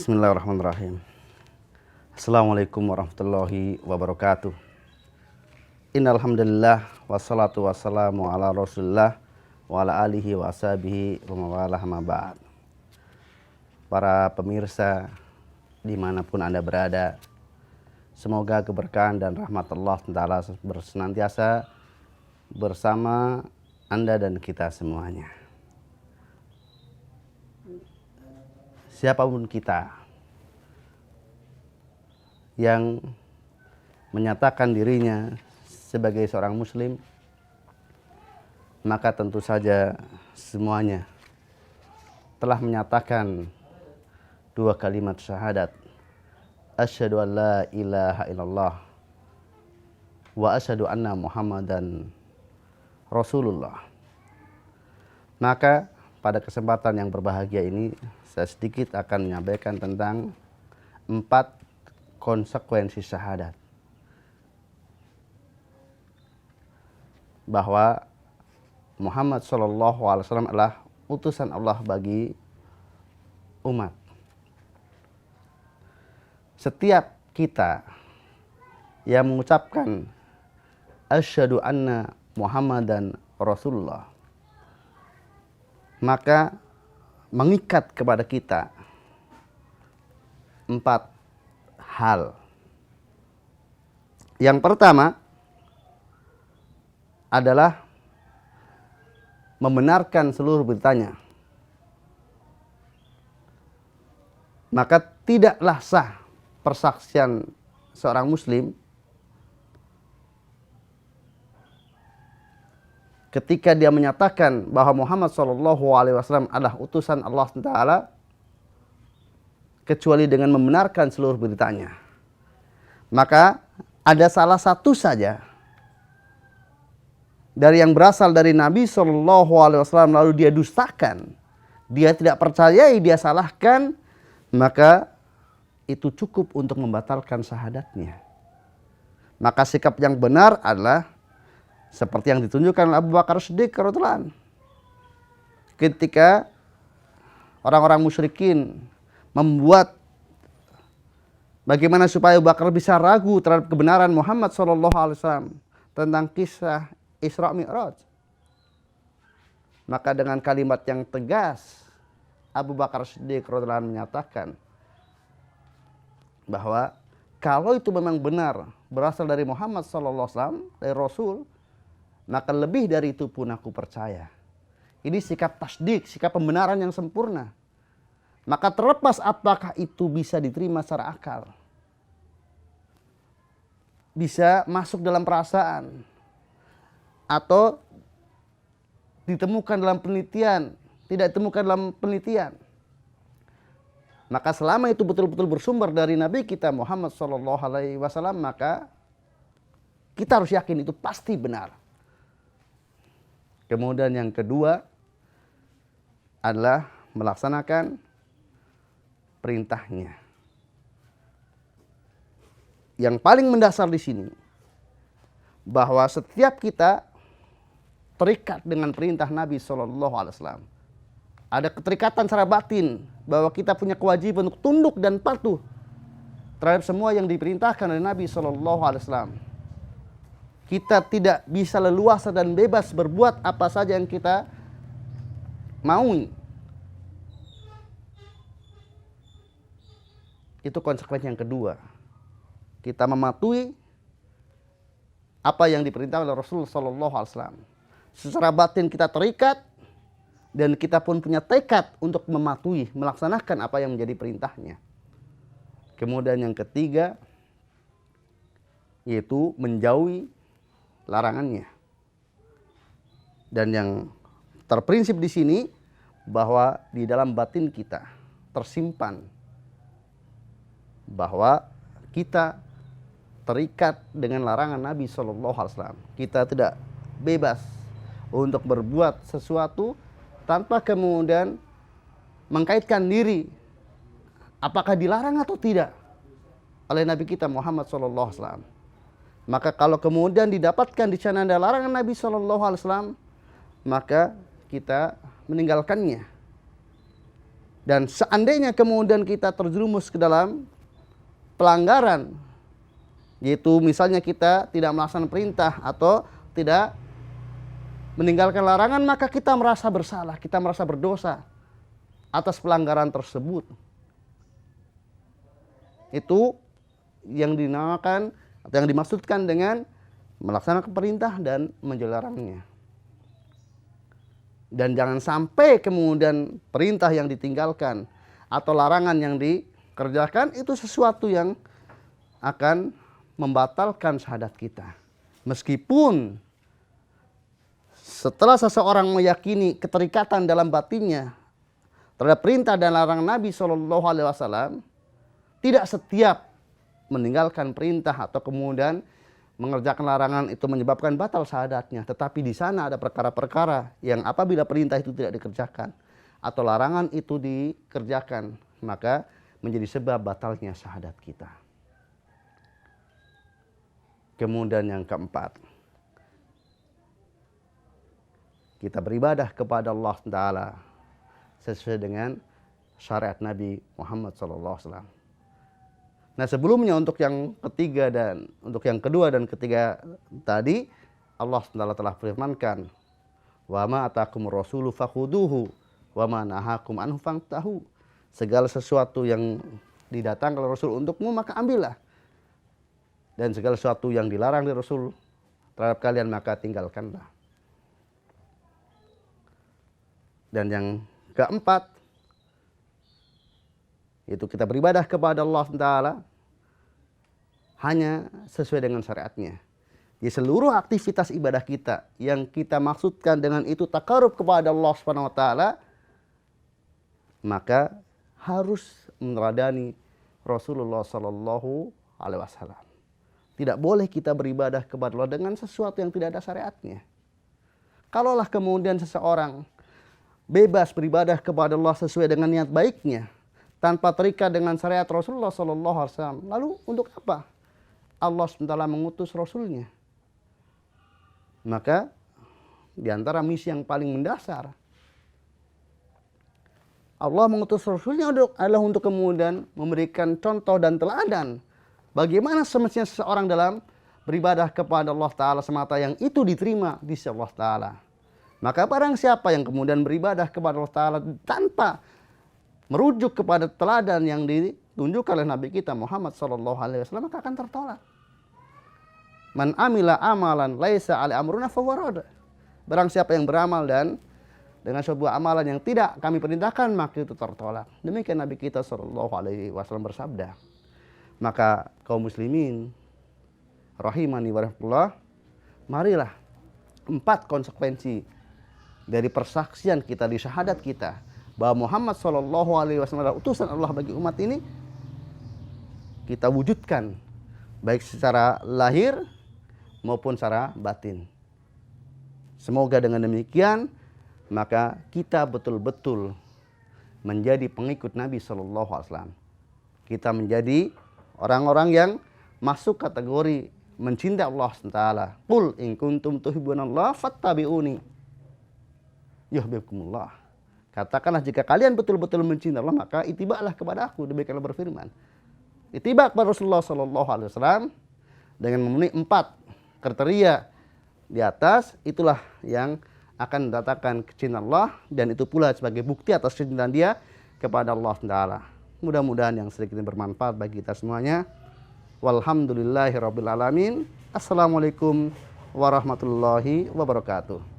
Bismillahirrahmanirrahim. Assalamualaikum warahmatullahi wabarakatuh. Innal hamdalillah wassalatu wassalamu ala Rasulillah wa ala alihi wa ashabihi wa mawalah ma ba'd. Para pemirsa dimanapun Anda berada, semoga keberkahan dan rahmat Allah Ta'ala bersenantiasa bersama Anda dan kita semuanya. Siapapun kita yang menyatakan dirinya sebagai seorang muslim, maka tentu saja semuanya telah menyatakan dua kalimat syahadat, asyhadu an la ilaha illallah wa asyhadu anna muhammadan rasulullah. Maka pada kesempatan yang berbahagia ini, saya sedikit akan menyampaikan tentang 4 konsekuensi syahadat. Bahwa Muhammad SAW adalah utusan Allah bagi umat. Setiap kita yang mengucapkan asyhadu anna muhammadan rasulullah, maka mengikat kepada kita 4 hal. Yang pertama adalah membenarkan seluruh beritanya. Maka tidaklah sah persaksian seorang muslim ketika dia menyatakan bahwa Muhammad SAW adalah utusan Allah Ta'ala, kecuali dengan membenarkan seluruh beritanya. Maka ada salah satu saja dari yang berasal dari Nabi SAW lalu dia dustakan, dia tidak percayai, dia salahkan, maka itu cukup untuk membatalkan syahadatnya. Maka sikap yang benar adalah seperti yang ditunjukkan oleh Abu Bakar Siddiq radhiyallahu anhu. Ketika orang-orang musyrikin membuat bagaimana supaya Abu Bakar bisa ragu terhadap kebenaran Muhammad SAW tentang kisah Isra Mi'raj, maka dengan kalimat yang tegas Abu Bakar Siddiq radhiyallahu anhu menyatakan bahwa kalau itu memang benar berasal dari Muhammad SAW, dari Rasul, maka lebih dari itu pun aku percaya. Ini sikap tasdik, sikap pembenaran yang sempurna. Maka terlepas apakah itu bisa diterima secara akal, bisa masuk dalam perasaan, atau ditemukan dalam penelitian, tidak ditemukan dalam penelitian, maka selama itu betul-betul bersumber dari Nabi kita Muhammad SAW, maka kita harus yakin itu pasti benar. Kemudian yang kedua adalah melaksanakan perintahnya. Yang paling mendasar di sini bahwa setiap kita terikat dengan perintah Nabi SAW. Ada keterikatan secara batin bahwa kita punya kewajiban untuk tunduk dan patuh terhadap semua yang diperintahkan oleh Nabi SAW. Kita tidak bisa leluasa dan bebas berbuat apa saja yang kita maui. Itu konsekuensi yang kedua. Kita mematuhi apa yang diperintahkan oleh Rasulullah SAW. Secara batin kita terikat dan kita pun punya tekad untuk mematuhi, melaksanakan apa yang menjadi perintahnya. Kemudian yang ketiga yaitu menjauhi larangannya. Dan yang terprinsip di sini bahwa di dalam batin kita tersimpan bahwa kita terikat dengan larangan Nabi SAW. Kita tidak bebas untuk berbuat sesuatu tanpa kemudian mengkaitkan diri apakah dilarang atau tidak oleh Nabi kita Muhammad SAW. Maka kalau kemudian didapatkan di sana ada larangan Nabi SAW, maka kita meninggalkannya. Dan seandainya kemudian kita terjerumus ke dalam pelanggaran, yaitu misalnya kita tidak melaksanakan perintah atau tidak meninggalkan larangan, maka kita merasa bersalah, kita merasa berdosa atas pelanggaran tersebut. Itu yang dinamakan atau yang dimaksudkan dengan melaksanakan perintah dan menjelarangnya. Dan jangan sampai kemudian perintah yang ditinggalkan atau larangan yang dikerjakan itu sesuatu yang akan membatalkan syahadat kita. Meskipun setelah seseorang meyakini keterikatan dalam batinnya terhadap perintah dan larangan Nabi SAW, tidak setiap meninggalkan perintah atau kemudian mengerjakan larangan itu menyebabkan batal syahadatnya. Tetapi di sana ada perkara-perkara yang apabila perintah itu tidak dikerjakan atau larangan itu dikerjakan, maka menjadi sebab batalnya syahadat kita. Kemudian yang keempat, kita beribadah kepada Allah Ta'ala sesuai dengan syariat Nabi Muhammad SAW. Nah, sebelumnya untuk yang ketiga dan untuk yang kedua dan ketiga tadi, Allah SWT telah firmankan, wa ma atakumur rasulu fakhuduhu wa ma nahakum anhu fantahu. Segala sesuatu yang didatangkan oleh Rasul untukmu maka ambillah, dan segala sesuatu yang dilarang dari Rasul terhadap kalian maka tinggalkanlah. Dan yang keempat, itu kita beribadah kepada Allah Ta'ala hanya sesuai dengan syariatnya. Di seluruh aktivitas ibadah kita yang kita maksudkan dengan itu takarub kepada Allah Subhanahu wa taala, maka harus meneladani Rasulullah sallallahu alaihi wasallam. Tidak boleh kita beribadah kepada Allah dengan sesuatu yang tidak ada syariatnya. Kalaulah kemudian seseorang bebas beribadah kepada Allah sesuai dengan niat baiknya, tanpa terikat dengan syariat Rasulullah sallallahu alaihi wasallam, lalu untuk apa Allah SWT mengutus Rasulnya? Maka di antara misi yang paling mendasar, Allah mengutus Rasulnya adalah untuk kemudian memberikan contoh dan teladan bagaimana semestinya seseorang dalam beribadah kepada Allah Ta'ala semata, yang itu diterima di sisi Allah Ta'ala. Maka barang siapa yang kemudian beribadah kepada Allah Ta'ala tanpa merujuk kepada teladan yang ditunjukkan oleh Nabi kita Muhammad SAW, maka akan tertolak. Man amila amalan laisa ali amruna fawarad. Barang siapa yang beramal dan dengan sebuah amalan yang tidak kami perintahkan, maka itu tertolak. Demikian Nabi kita SAW bersabda. Maka kaum muslimin rahimani wa rahmatullah, marilah 4 konsekuensi dari persaksian kita di syahadat kita bahwa Muhammad SAW adalah utusan Allah bagi umat ini, kita wujudkan baik secara lahir maupun secara batin. Semoga dengan demikian maka kita betul-betul menjadi pengikut Nabi SAW. Kita menjadi orang-orang yang masuk kategori mencintai Allah SWT. Qul in kuntum tuhibbunallah fattabi'uni yuhibbukumullah. Katakanlah jika kalian betul-betul mencintai Allah maka itibaklah kepada aku. Demikian Allah berfirman. Itibak kepada Rasulullah SAW dengan memenuhi 4 kriteria di atas, itulah yang akan mendatangkan kecintaan Allah, dan itu pula sebagai bukti atas kecintaan dia kepada Allah Ta'ala. Mudah-mudahan yang sedikit ini bermanfaat bagi kita semuanya. Walhamdulillahirabbil alamin. Assalamualaikum warahmatullahi wabarakatuh.